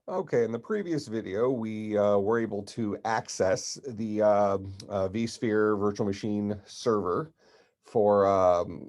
Okay, in the previous video, we were able to access the VSphere virtual machine server for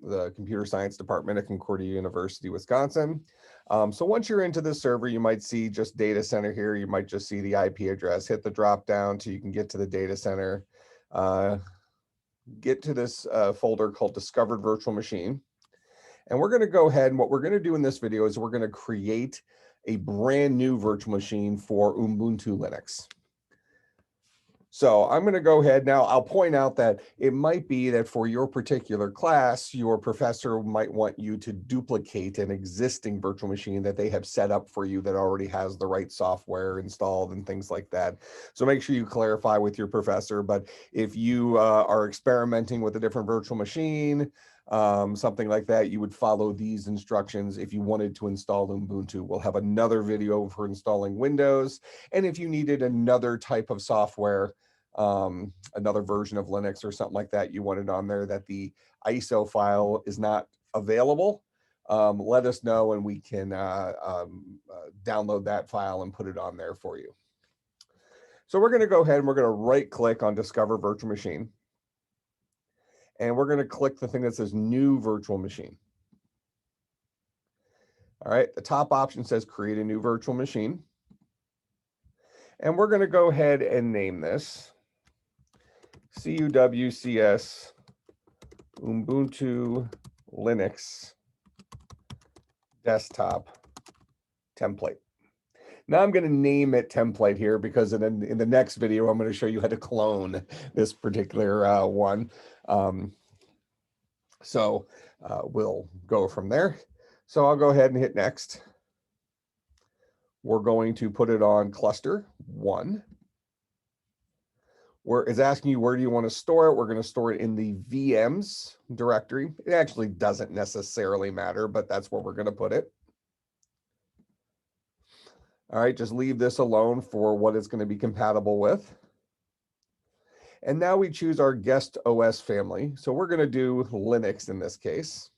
the computer science department at Concordia University, Wisconsin. So once you're into the server, you might see just data center here. You might just see the IP address. Hit the drop down so you can get to the data center. Uh, get to this folder called Discovered Virtual Machine. And we're going to go ahead and what we're going to do in this video is we're going to create a brand new virtual machine for Ubuntu Linux. So I'm going to go ahead now. I'll point out that it might be that for your particular class, your professor might want you to duplicate an existing virtual machine that they have set up for you that already has the right software installed and things like that. So make sure you clarify with your professor. But if you are experimenting with a different virtual machine, something like that, you would follow these instructions if you wanted to install Ubuntu. We'll have another video for installing Windows. And if you needed another type of software, another version of Linux or something like that, you wanted on there that the ISO file is not available, let us know and we can download that file and put it on there for you. So we're going to go ahead and we're going to right click on Discover Virtual Machine. And we're going to click the thing that says New Virtual Machine. All right, the top option says Create a New Virtual Machine. And we're going to go ahead and name this CUWCS Ubuntu Linux Desktop Template. Now I'm going to name it template here because in the next video, I'm going to show you how to clone this particular one. So we'll go from there. So I'll go ahead and hit next. We're going to put it on cluster 1. Where it's asking you where do you want to store it. We're going to store it in the VMs directory. It actually doesn't necessarily matter, but that's where we're going to put it. All right, just leave this alone for what it's going to be compatible with. And now we choose our guest OS family. So we're going to do Linux in this case.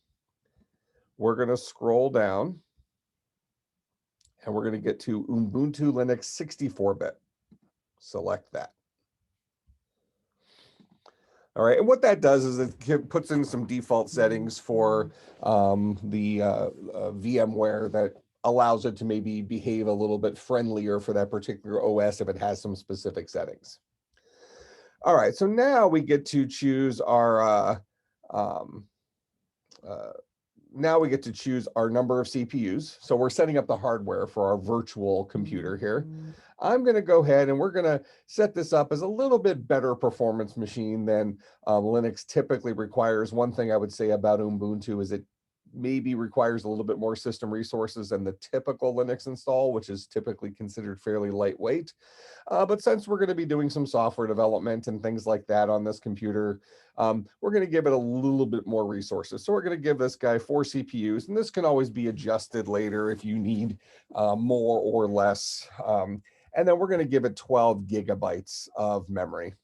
We're going to scroll down and we're going to get to Ubuntu Linux 64-bit. Select that. All right, and what that does is it puts in some default settings for the VMware that allows it to maybe behave a little bit friendlier for that particular OS if it has some specific settings. All right, so now we get to choose our now we get to choose our number of CPUs. So we're setting up the hardware for our virtual computer here. I'm going to go ahead and we're going to set this up as a little bit better performance machine than Linux typically requires. One thing I would say about Ubuntu is it maybe requires a little bit more system resources than the typical Linux install, which is typically considered fairly lightweight. But since we're going to be doing some software development and things like that on this computer, we're going to give it a little bit more resources. So we're going to give this guy 4 CPUs, and this can always be adjusted later if you need more or less. And then we're going to give it 12 gigabytes of memory.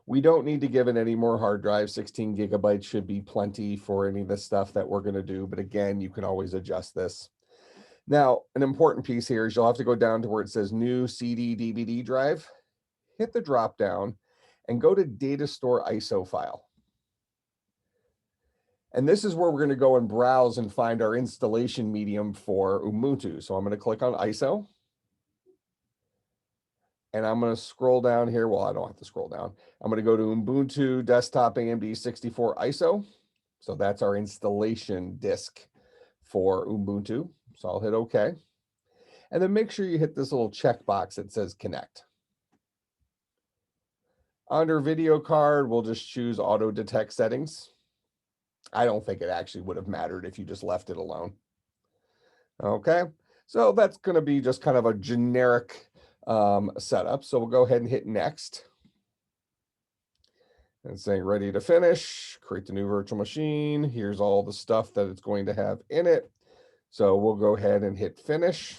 We don't need to give it any more hard drive. 16 gigabytes should be plenty for any of the stuff that we're going to do. But again, you can always adjust this. Now, an important piece here is you'll have to go down to where it says new CD DVD drive, hit the drop down, and go to data store ISO file. And this is where we're going to go and browse and find our installation medium for Ubuntu. So I'm going to click on ISO. And I'm going to scroll down here. Well, I don't have to scroll down. I'm going to go to Ubuntu Desktop AMD 64 ISO. So that's our installation disk for Ubuntu. So I'll hit OK. And then make sure you hit this little checkbox that says connect. Under video card, we'll just choose auto detect settings. I don't think it actually would have mattered if you just left it alone. Okay, so that's going to be just kind of a generic setup. So we'll go ahead and hit next. And saying ready to finish, create the new virtual machine. Here's all the stuff that it's going to have in it. So we'll go ahead and hit finish.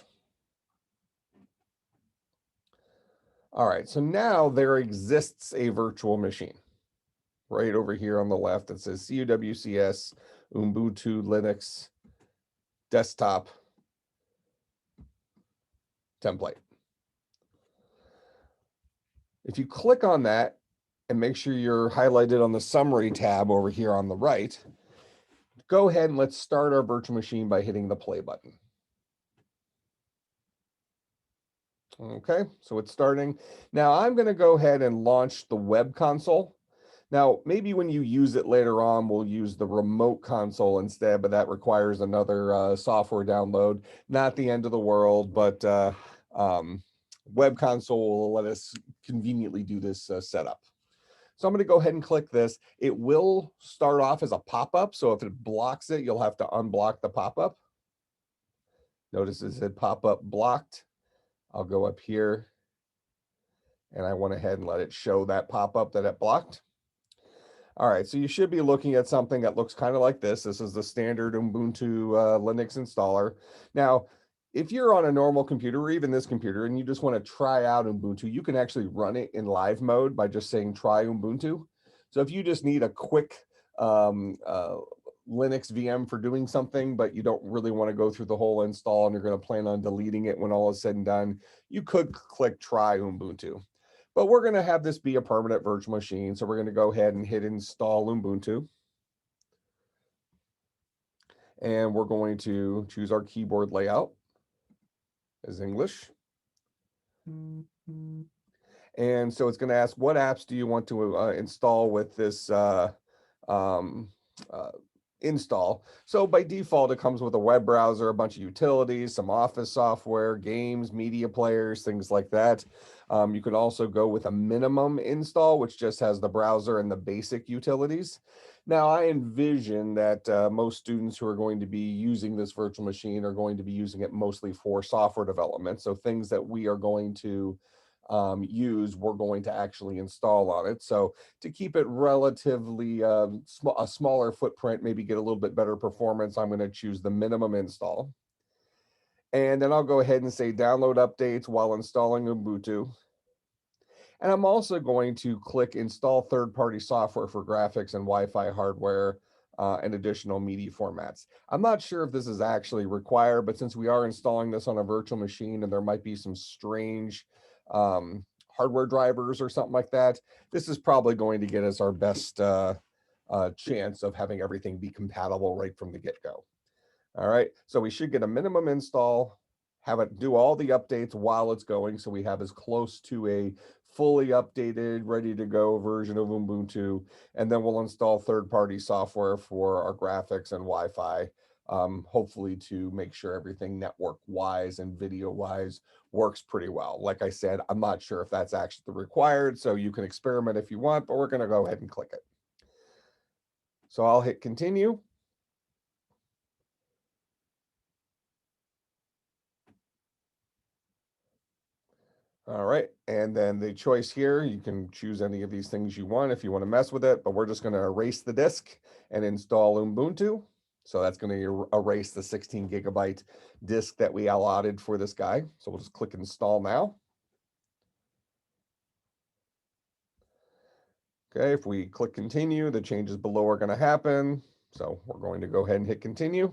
All right, so now there exists a virtual machine right over here on the left that says CUWCS Ubuntu Linux Desktop template. If you click on that and make sure you're highlighted on the summary tab over here on the right, go ahead and let's start our virtual machine by hitting the play button. Okay, so it's starting. Now I'm going to go ahead and launch the web console. Now, maybe when you use it later on, we'll use the remote console instead, but that requires another software download. Not the end of the world, but web console will let us conveniently do this setup. So I'm going to go ahead and click this. It will start off as a pop-up, so if it blocks it, you'll have to unblock the pop-up. Notice it said pop-up blocked. I'll go up here, and I went ahead and let it show that pop-up that it blocked. All right, so you should be looking at something that looks kind of like this. This is the standard Ubuntu Linux installer. Now, if you're on a normal computer or even this computer and you just want to try out Ubuntu, you can actually run it in live mode by just saying try Ubuntu. So if you just need a quick Linux VM for doing something, but you don't really want to go through the whole install and you're going to plan on deleting it when all is said and done, you could click try Ubuntu. But we're going to have this be a permanent virtual machine. So we're going to go ahead and hit install Ubuntu. And we're going to choose our keyboard layout as English. And so it's going to ask, what apps do you want to install with this install? So by default, it comes with a web browser, a bunch of utilities, some office software, games, media players, things like that. You can also go with a minimum install, which just has the browser and the basic utilities. Now, I envision that most students who are going to be using this virtual machine are going to be using it mostly for software development. So things that we are going to use, we're going to actually install on it. So to keep it relatively a smaller footprint, maybe get a little bit better performance, I'm going to choose the minimum install. And then I'll go ahead and say download updates while installing Ubuntu. And I'm also going to click install third-party software for graphics and Wi-Fi hardware and additional media formats. I'm not sure if this is actually required, but since we are installing this on a virtual machine and there might be some strange hardware drivers or something like that, this is probably going to get us our best chance of having everything be compatible right from the get-go. All right, so we should get a minimum install, have it do all the updates while it's going, so we have as close to a fully updated, ready to go version of Ubuntu, and then we'll install third-party software for our graphics and Wi-Fi, hopefully to make sure everything network-wise and video-wise works pretty well. Like I said, I'm not sure if that's actually required, so you can experiment if you want, but we're going to go ahead and click it. So I'll hit continue. All right, and then the choice here, you can choose any of these things you want if you want to mess with it, but we're just going to erase the disk and install Ubuntu. So that's going to erase the 16 gigabyte disk that we allotted for this guy. So we'll just click install now. Okay, if we click continue, the changes below are going to happen. So we're going to go ahead and hit continue.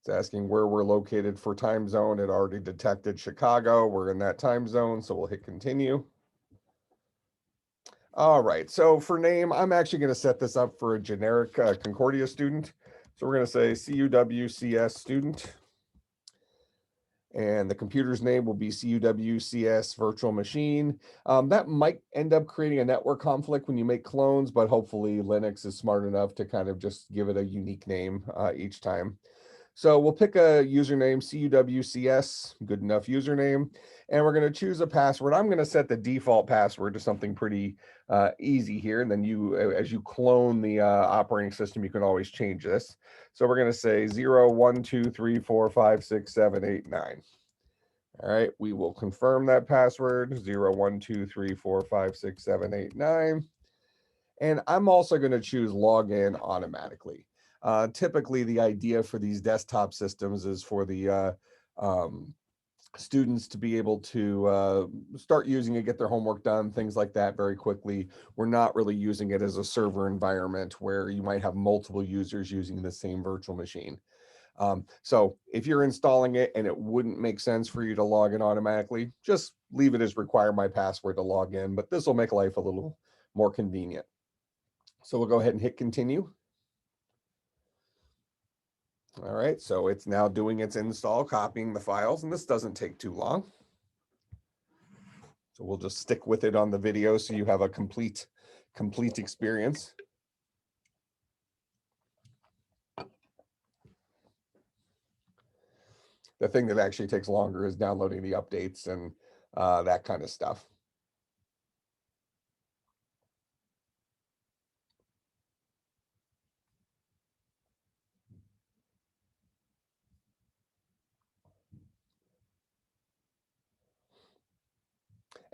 It's asking where we're located for time zone. It already detected Chicago. We're in that time zone, so we'll hit continue. All right, so for name, I'm actually going to set this up for a generic Concordia student. So we're going to say CUWCS student. And the computer's name will be CUWCS virtual machine. That might end up creating a network conflict when you make clones, but hopefully Linux is smart enough to kind of just give it a unique name each time. So we'll pick a username, CUWCS, good enough username, and we're going to choose a password. I'm going to set the default password to something pretty easy here, and then you, as you clone the operating system, you can always change this. So we're going to say 0, 1, 2, 3, 4, 5, 6, 7, 8, 9. All right, we will confirm that password, 0, 1, 2, 3, 4, 5, 6, 7, 8, 9. And I'm also going to choose login automatically. Typically, the idea for these desktop systems is for the students to be able to start using it, get their homework done, things like that very quickly. We're not really using it as a server environment where you might have multiple users using the same virtual machine. So if you're installing it and it wouldn't make sense for you to log in automatically, just leave it as require my password to log in, but this will make life a little more convenient. So we'll go ahead and hit continue. All right, so it's now doing its install, copying the files, and this doesn't take too long. So we'll just stick with it on the video so you have a complete experience. The thing that actually takes longer is downloading the updates and that kind of stuff.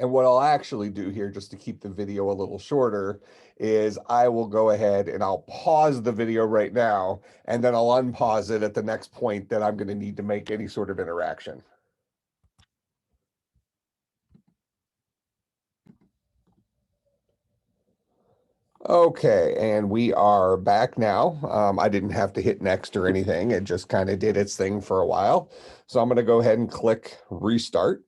And what I'll actually do here, just to keep the video a little shorter, is I will go ahead and I'll pause the video right now, and then I'll unpause it at the next point that I'm going to need to make any sort of interaction. Okay, and we are back now. I didn't have to hit next or anything. It just kind of did its thing for a while. So I'm going to go ahead and click restart.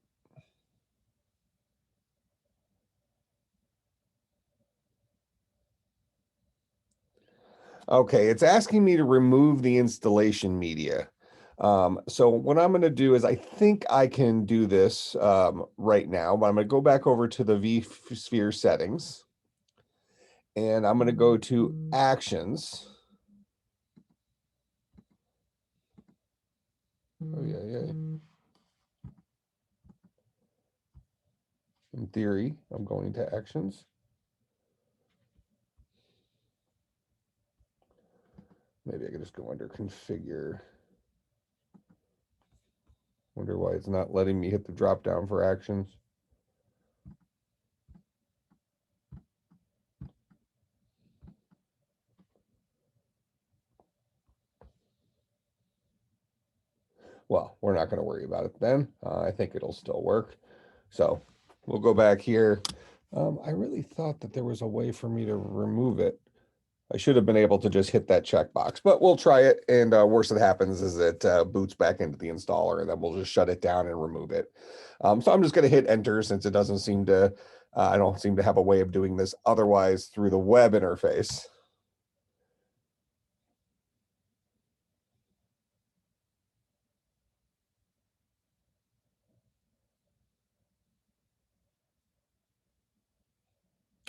Okay, it's asking me to remove the installation media. So what I'm going to do is I think I can do this right now, but I'm going to go back over to the VSphere settings, and I'm going to go to actions. Oh, yeah. In theory, I'm going to actions. Maybe I could just go under configure. Wonder why it's not letting me hit the drop down for actions. Well, we're not going to worry about it then. I think it'll still work. So we'll go back here. I really thought that there was a way for me to remove it. I should have been able to just hit that checkbox, but we'll try it. And worst that happens is it boots back into the installer, and then we'll just shut it down and remove it. So I'm just going to hit enter since it doesn't seem to, I don't seem to have a way of doing this otherwise through the web interface.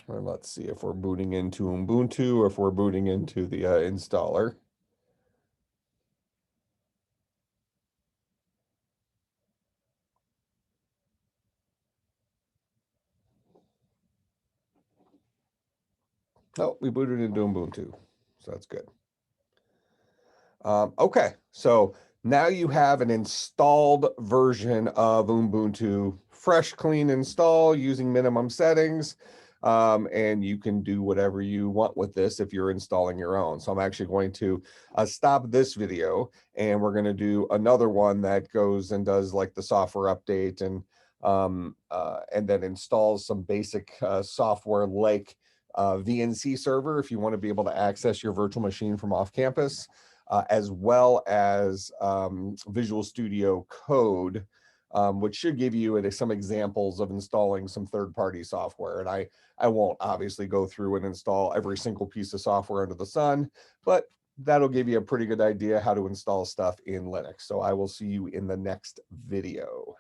And let's see if we're booting into Ubuntu or if we're booting into the installer. Oh, we booted into Ubuntu, so that's good. Okay, so now you have an installed version of Ubuntu, fresh, clean install using minimum settings, and you can do whatever you want with this if you're installing your own. So I'm actually going to stop this video, and we're going to do another one that goes and does like the software update and then installs some basic software like VNC server if you want to be able to access your virtual machine from off campus. As well as Visual Studio Code, which should give you some examples of installing some third-party software. And I won't obviously go through and install every single piece of software under the sun, but that'll give you a pretty good idea how to install stuff in Linux. So I will see you in the next video.